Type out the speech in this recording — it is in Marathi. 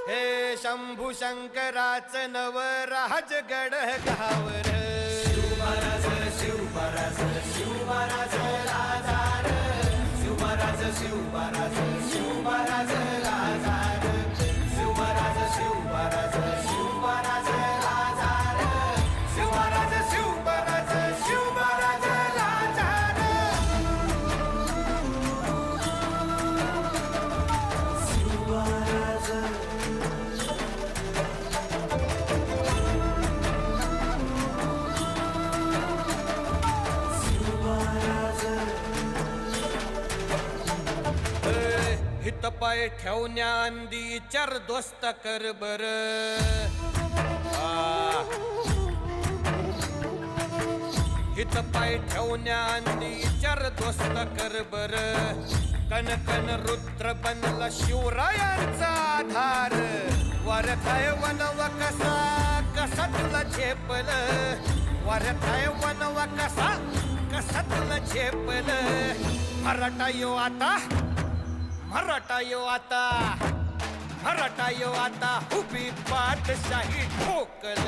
हे शंभू शंकराच नवराज गड गावर शिवमहाराज शिवमहाराज शिवमहाराज राजार शिवमहाराज शिवमहाराज शिवमहाराज राजार शिवमहाराज शिवमहाराज शिवमहाराज राजार शिवमहाराज शिवमहाराज शिवमहाराज राजार शिवमहाराज हित पाय ठेवण्या अंदी चार दोस्त कर बर हित पाय ठेवण्या अंदी चार दोस्त कर बर कन कन रुद्र बनला शिवरायांचा आधार वरथाय वनव कसा कसा तुला झेपल वरथाय वनव कसा कसा तुला झेपल मराठा यो आता मराठा यो आता मराठा यो आता उभी पाठशाही ठोकल